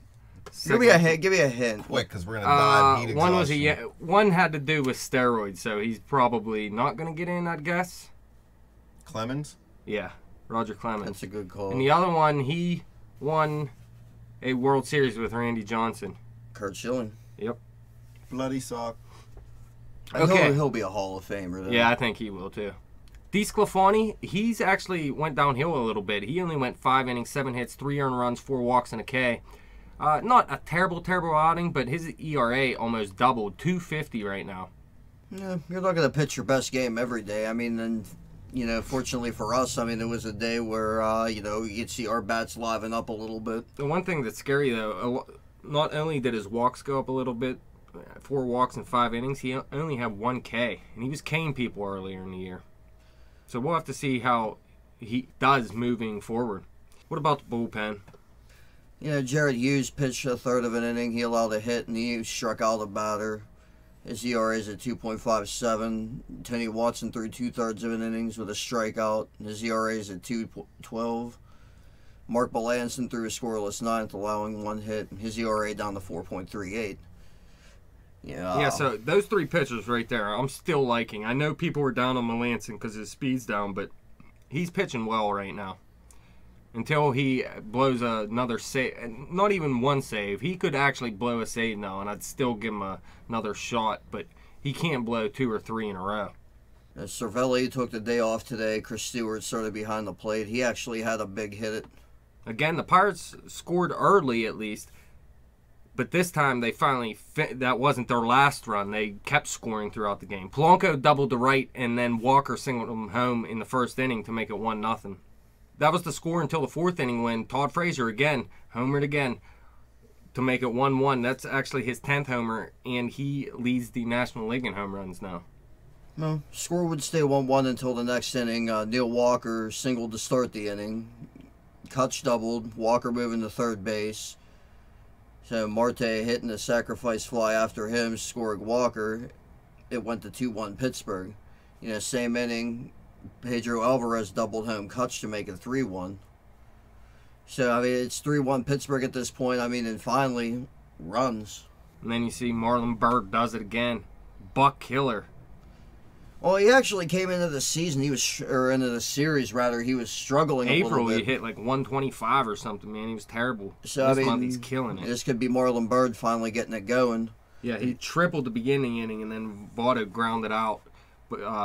Give me a hint. Give me a hint. Quick, because we're going to die of heat exhaustion. One had to do with steroids, so he's probably not going to get in, I'd guess. Clemens? Yeah, Roger Clemens. That's a good call. And the other one, he won a World Series with Randy Johnson. Curt Schilling. Yep. Bloody sock. Okay. He'll be a Hall of Famer, though. Yeah, I think he will, too. DeSclafani, he's actually went downhill a little bit. He only went 5 innings, 7 hits, 3 earned runs, 4 walks, and a K. Not a terrible outing, but his ERA almost doubled, 2.50 right now. Yeah, you're not going to pitch your best game every day. I mean, and, you know, fortunately for us, I mean, it was a day where, you know, you'd see our bats liven up a little bit. The one thing that's scary, though, not only did his walks go up a little bit, 4 walks in 5 innings, he only had 1 K, and he was K-ing people earlier in the year. So we'll have to see how he does moving forward. What about the bullpen? You know, Jared Hughes pitched a third of an inning. He allowed a hit, and he struck out a batter. His ERA is at 2.57. Tony Watson threw 2/3 of an innings with a strikeout. His ERA is at 2.12. Mark Melanson threw a scoreless 9th, allowing 1 hit. His ERA down to 4.38. Yeah, so those 3 pitchers right there, I'm still liking. I know people were down on Melanson because his speed's down, but he's pitching well right now. Until he blows another save, not even 1 save. He could actually blow a save now, and I'd still give him another shot, but he can't blow 2 or 3 in a row. Cervelli took the day off today. Chris Stewart started behind the plate. He actually had a big hit. Again, the Pirates scored early at least, but this time they finally that wasn't their last run. They kept scoring throughout the game. Polanco doubled to right, and then Walker singled him home in the 1st inning to make it 1-0. That was the score until the 4th inning when Todd Frazier again homered again to make it 1-1. That's actually his 10th homer, and he leads the National League in home runs now. No, score would stay 1-1 until the next inning. Neil Walker singled to start the inning. Kutch doubled. Walker moving to third base. So Marte hitting a sacrifice fly after him, scoring Walker. It went to 2-1 Pittsburgh. You know, same inning, Pedro Alvarez doubled home Kutch to make it 3-1. So, I mean, it's 3-1 Pittsburgh at this point. I mean, and finally, runs. And then you see Marlon Byrd does it again. Buck killer. Well, he actually came into the season, or into the series, rather, he was struggling a little bit. He hit like 125 or something, man. He was terrible. So, this I mean, month he's killing it. This could be Marlon Byrd finally getting it going. Yeah, he tripled the beginning inning, and then Votto grounded out,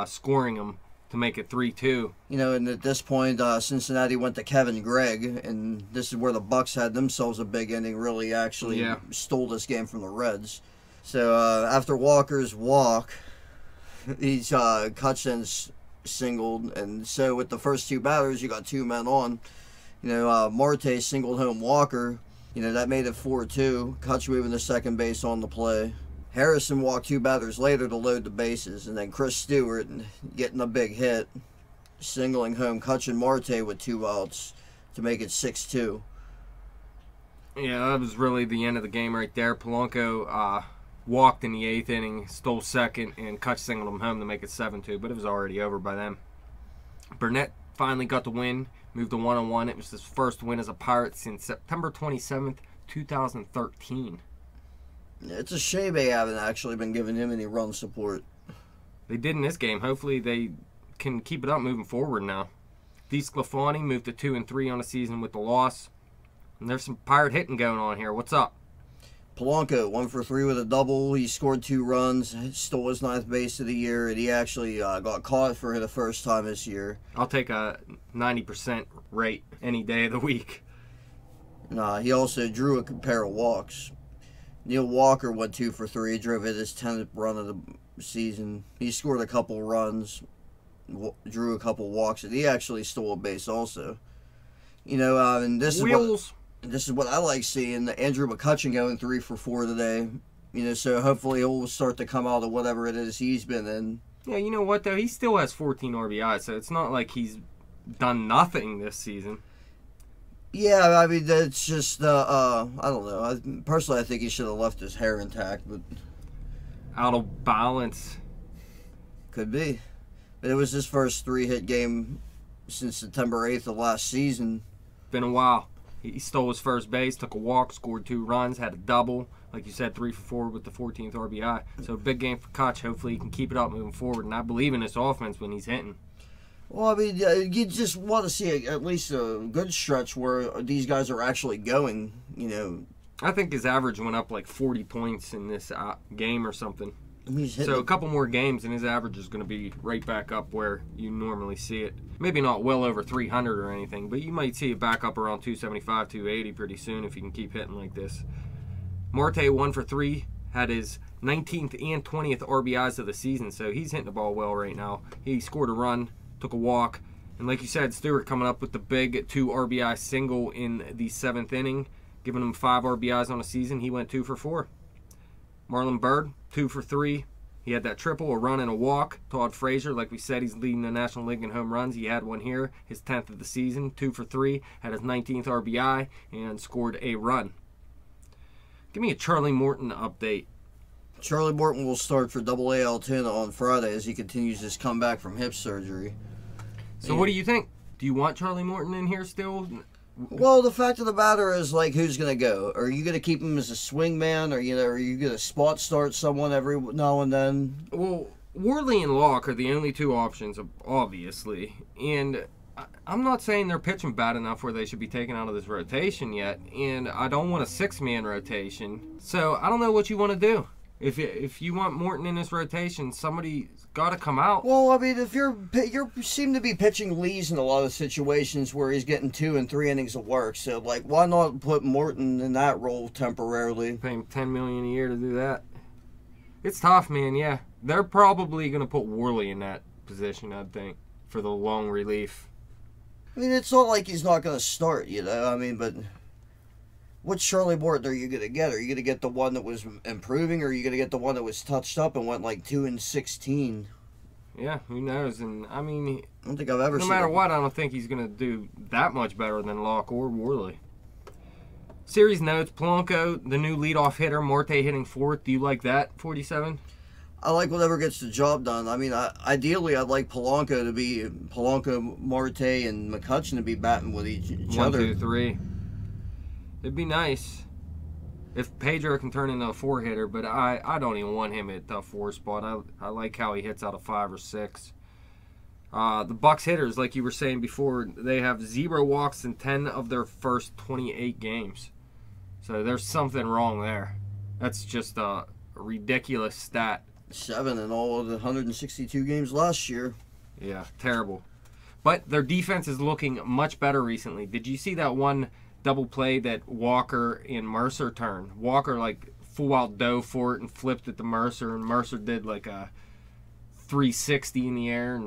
scoring him to make it 3-2. You know, and at this point, Cincinnati went to Kevin Gregg, and this is where the Bucks had themselves a big inning, really actually stole this game from the Reds. So after Walker's walk, he's Cutchin's singled, and so with the first two batters, you got two men on. You know, Marte singled home Walker. You know, that made it 4-2. Cutch moving to second base on the play. Harrison walked two batters later to load the bases, and then Chris Stewart getting a big hit, singling home Cutch and Marte with 2 outs to make it 6-2. Yeah, that was really the end of the game right there. Polanco walked in the 8th inning, stole second, and Cutch singled him home to make it 7-2, but it was already over by then. Burnett finally got the win, moved to 1-1. It was his first win as a Pirate since September 27th, 2013. It's a shame they haven't actually been giving him any run support. They did in this game. Hopefully they can keep it up moving forward now. DeSclafani moved to 2-3 on the season with the loss. And there's some Pirate hitting going on here. What's up? Polanco, 1 for 3 with a double. He scored 2 runs, stole his 9th base of the year, and he actually got caught for the first time this year. I'll take a 90% rate any day of the week. He also drew a pair of walks. Neil Walker went 2 for 3, drove in his 10th run of the season. He scored a couple runs, drew a couple walks, and he actually stole a base also. You know, and this is what I like seeing. Andrew McCutchen going 3 for 4 today. You know, so hopefully he'll start to come out of whatever it is he's been in. Yeah, you know what, though? He still has 14 RBIs, so it's not like he's done nothing this season. Yeah, I mean, that's just, I don't know. Personally, I think he should have left his hair intact, but... Out of balance. Could be. But it was his first 3-hit game since September 8th of last season. Been a while. He stole his first base, took a walk, scored 2 runs, had a double. Like you said, 3 for 4 with the 14th RBI. So big game for Koch. Hopefully he can keep it up moving forward. And I believe in this offense when he's hitting. Well, I mean, you just want to see at least a good stretch where these guys are actually going, you know. I think his average went up like 40 points in this game or something. So a couple more games and his average is going to be right back up where you normally see it. Maybe not well over 300 or anything, but you might see it back up around 275, 280 pretty soon if you can keep hitting like this. Marte 1 for 3, had his 19th and 20th RBIs of the season, so he's hitting the ball well right now. He scored a run, took a walk, and like you said, Stewart coming up with the big 2 RBI single in the 7th inning, giving him 5 RBIs on the season. He went 2 for 4. Marlon Byrd, 2 for 3. He had that triple, a run and a walk. Todd Frazier, like we said, he's leading the National League in home runs. He had one here, his 10th of the season, 2 for 3. Had his 19th RBI and scored a run. Give me a Charlie Morton update. Charlie Morton will start for AA Altoona on Friday as he continues his comeback from hip surgery. So what do you think? Do you want Charlie Morton in here still? Well, the fact of the matter is, like, who's going to go? Are you going to keep him as a swing man? Or, you know, are you going to spot start someone every now and then? Well, Worley and Locke are the only 2 options, obviously. And I'm not saying they're pitching bad enough where they should be taken out of this rotation yet. And I don't want a 6-man rotation. So I don't know what you want to do. If you want Morton in this rotation, somebody's got to come out. Well, I mean, if you seem to be pitching Lees in a lot of situations where he's getting 2 and 3 innings of work, so like, why not put Morton in that role temporarily? Pay him $10 million a year to do that. It's tough, man. Yeah, they're probably gonna put Worley in that position, I think, for the long relief. I mean, it's not like he's not gonna start, you know. I mean, but. What Charlie Morton are you going to get? Are you going to get the one that was improving, or are you going to get the one that was touched up and went like 2-16? Yeah, who knows? And I mean, I don't think I've ever seen. No matter what, I don't think he's going to do that much better than Locke or Worley. Series notes: Polanco, the new leadoff hitter. Marte hitting 4th. Do you like that? 47. I like whatever gets the job done. I mean, ideally, I'd like Polanco, Marte, and McCutchen to be batting with each other. 1, 2, 3. It'd be nice if Pedro can turn into a 4-hitter, but I don't even want him at the 4 spot. I like how he hits out of 5 or 6. The Bucks hitters, like you were saying before, they have 0 walks in 10 of their first 28 games. So there's something wrong there. That's just a ridiculous stat. 7 in all of the 162 games last year. Yeah, terrible. But their defense is looking much better recently. Did you see that one double play that Walker and Mercer turned? Walker, like, full out dove for it and flipped it to Mercer, and Mercer did, like, a 360 in the air.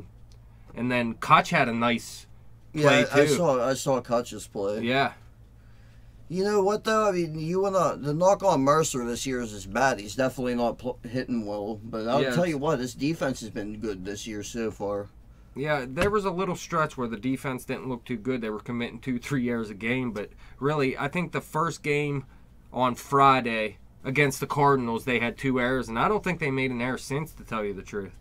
And then Kutch had a nice play, too. I saw Kutch's play. Yeah. You know what, though? I mean, the knock on Mercer this year is as bad. He's definitely not hitting well. But I'll tell you what, his defense has been good this year so far. Yeah, there was a little stretch where the defense didn't look too good. They were committing 2-3 errors a game. But really, I think the first game on Friday against the Cardinals, they had 2 errors. And I don't think they made an error since, to tell you the truth.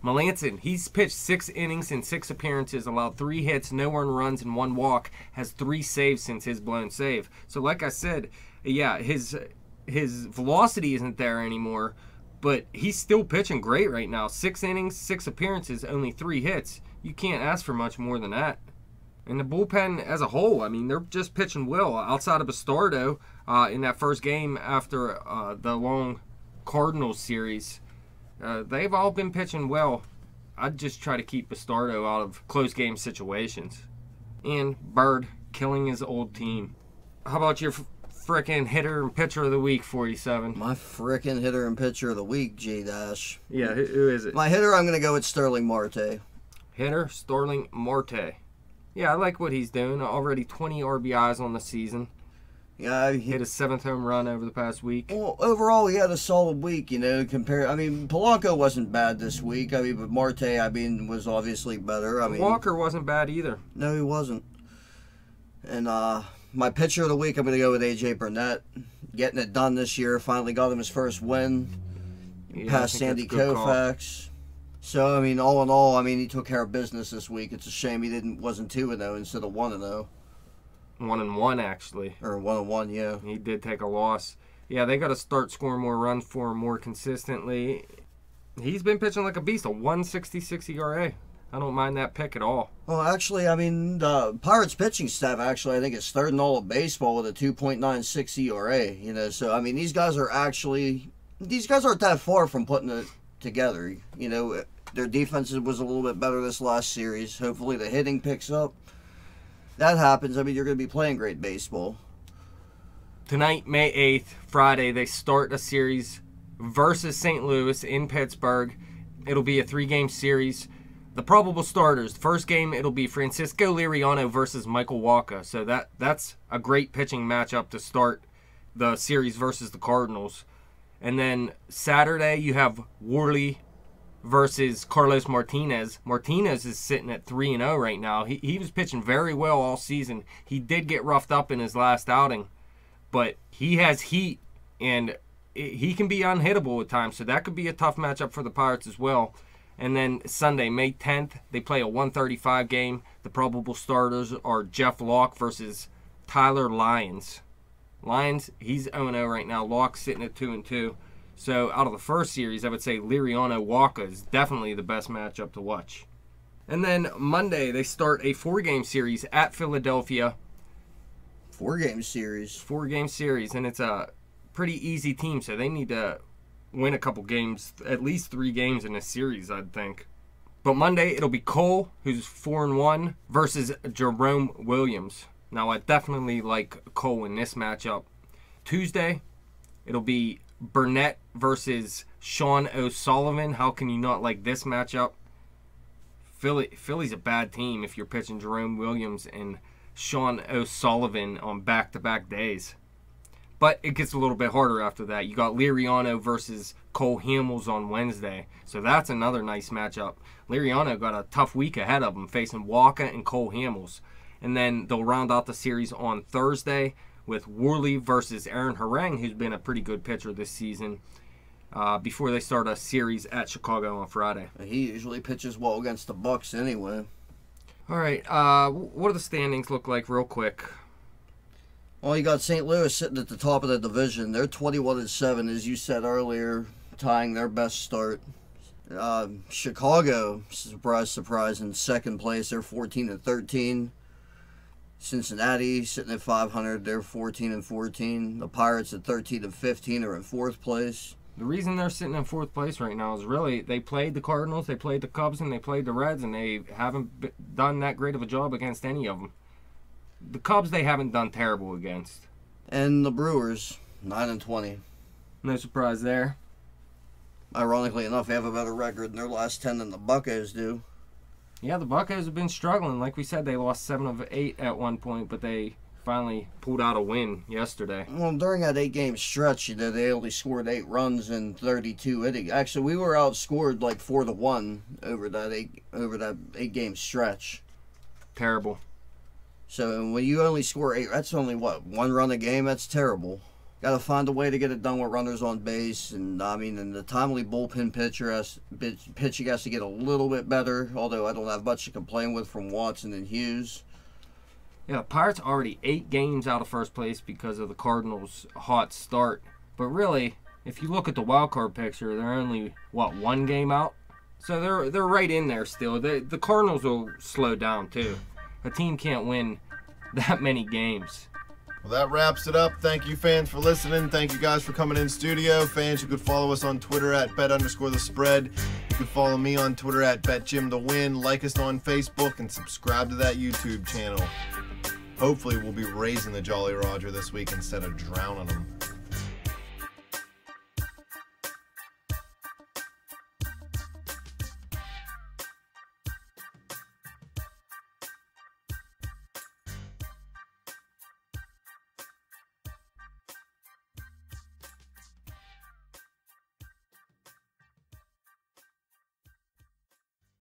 Melanson, he's pitched 6 innings in 6 appearances, allowed 3 hits, no earned runs, and 1 walk, has 3 saves since his blown save. So like I said, yeah, his velocity isn't there anymore, but he's still pitching great right now. 6 innings, 6 appearances, only 3 hits. You can't ask for much more than that. And the bullpen as a whole, I mean, they're just pitching well. Outside of Bastardo in that first game after the long Cardinals series, they've all been pitching well. I'd just try to keep Bastardo out of close game situations. And Bird killing his old team. How about your frickin' hitter and pitcher of the week, 47? My frickin' hitter and pitcher of the week, JDash. Yeah, who is it? My hitter, I'm going to go with Sterling Marte. Hitter, Sterling Marte. Yeah, I like what he's doing. Already 20 RBIs on the season. Yeah, he hit his 7th home run over the past week. Well, overall, he had a solid week, you know, compared. I mean, Polanco wasn't bad this week. I mean, but Marte, I mean, was obviously better. I mean, Walker wasn't bad either. No, he wasn't. And my pitcher of the week, I'm going to go with AJ Burnett. Getting it done this year. Finally got him his first win. Yeah, past Sandy Koufax. So, I mean, all in all, I mean, he took care of business this week. It's a shame he wasn't 2-0 instead of 1-0. 1-1 actually. Or 1-1, yeah. He did take a loss. Yeah, they got to start scoring more runs for him more consistently. He's been pitching like a beast, a 1.66 ERA. I don't mind that pick at all. Well, actually, I mean, the Pirates pitching staff, actually, I think is 3rd in all of baseball with a 2.96 ERA. You know, so, I mean, these guys aren't that far from putting it together. You know, their defense was a little bit better this last series. Hopefully the hitting picks up. That happens, I mean, you're going to be playing great baseball. Tonight, May 8th, Friday, they start a series versus St. Louis in Pittsburgh. It'll be a 3-game series. The probable starters, the first game, it'll be Francisco Liriano versus Michael Wacha. So that's a great pitching matchup to start the series versus the Cardinals. And then Saturday, you have Worley versus Carlos Martinez. Martinez is sitting at 3-0 right now. He was pitching very well all season. He did get roughed up in his last outing, but he has heat, and he can be unhittable at times, so that could be a tough matchup for the Pirates as well. And then Sunday, May 10th, they play a 1:35 game. The probable starters are Jeff Locke versus Tyler Lyons. Lyons, he's 0-0 right now. Locke's sitting at 2-2. So out of the first series, I would say Liriano Wacha is definitely the best matchup to watch. And then Monday, they start a 4-game series at Philadelphia. 4-game series? 4-game series, and it's a pretty easy team, so they need to win a couple games, at least 3 games in a series, I'd think. But Monday, it'll be Cole, who's 4-1, versus Jerome Williams. Now, I definitely like Cole in this matchup. Tuesday, it'll be Burnett versus Sean O'Sullivan. How can you not like this matchup? Philly's a bad team if you're pitching Jerome Williams and Sean O'Sullivan on back-to-back days. But it gets a little bit harder after that. You got Liriano versus Cole Hamels on Wednesday. So that's another nice matchup. Liriano got a tough week ahead of him, facing Wacha and Cole Hamels. And then they'll round out the series on Thursday with Worley versus Aaron Harang, who's been a pretty good pitcher this season, before they start a series at Chicago on Friday. He usually pitches well against the Bucks anyway. All right, what do the standings look like real quick? Well, you got St. Louis sitting at the top of the division. They're 21-7, as you said earlier, tying their best start. Chicago, surprise, in second place. They're 14-13. Cincinnati sitting at 500. They're 14-14. The Pirates at 13-15 are in 4th place. The reason they're sitting in 4th place right now is really they played the Cardinals, they played the Cubs, and they played the Reds, and they haven't done that great of a job against any of them. The Cubs they haven't done terrible against. And the Brewers, 9-20. No surprise there. Ironically enough, they have a better record in their last 10 than the Buccos do. Yeah, the Buccos have been struggling. Like we said, they lost 7 of 8 at one point, but they finally pulled out a win yesterday. Well, during that 8-game stretch, they only scored 8 runs in 32 innings. Actually, we were outscored like 4-1 over that 8-game stretch. Terrible. So when you only score 8, that's only what, 1 run a game. That's terrible. Got to find a way to get it done with runners on base, and and the timely bullpen pitching has to get a little bit better. Although I don't have much to complain with from Watson and Hughes. Yeah, the Pirates are already 8 games out of 1st place because of the Cardinals' hot start. But really, if you look at the wild card picture, they're only, what, 1 game out? So they're right in there still. The Cardinals will slow down, too. A team can't win that many games. Well, that wraps it up. Thank you, fans, for listening. Thank you guys for coming in studio. Fans, you could follow us on Twitter at bet_the_spread. You can follow me on Twitter at betjimthewin. Like us on Facebook and subscribe to that YouTube channel. Hopefully, we'll be raising the Jolly Roger this week instead of drowning them.